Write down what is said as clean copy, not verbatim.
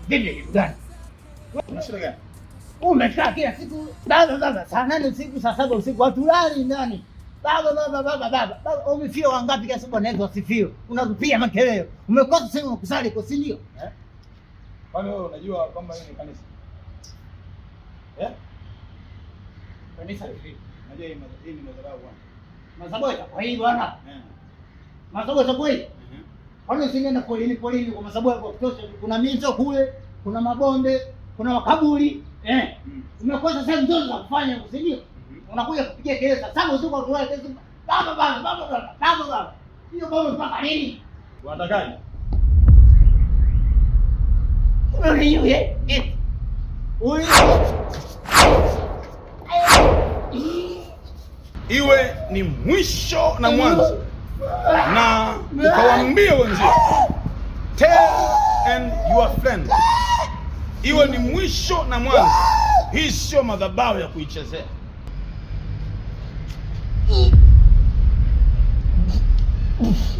Vipi gani? Una shida gani? Umekaa kila siku baba saa 8 usiku saa 7 usiku watu lali ndani. Baba umefia wangapi kiasi bwana hizo wasifio. Unazupia makelele. Umekosa sehemu kusali kwa si ndio? Kwani wewe unajua kwamba hii ni kanisa? Kanisa hivi. Unajua hii ni madhabahu bwana. Madhabahu kwa hii bwana. Madhabahu kwa hii. Kwani usingeenda polini kwa madhabahu kwa kutosha, kuna mito kule, kuna mabonde, kuna makaburi. Umekosa sehemu nzuri za kufanya si ndio? Unakuja kupigia kelele saa 7 usiku kwa kelele. Baba. Hiyo baba mpaka nini? Unatakaje? Wewe iwe ni mwisho na mwanzo, na ukawaambie wenzio, tell and your friend, iwe ni mwisho na mwanzo. Hii sio madhabahu ya kuichezea. Oof.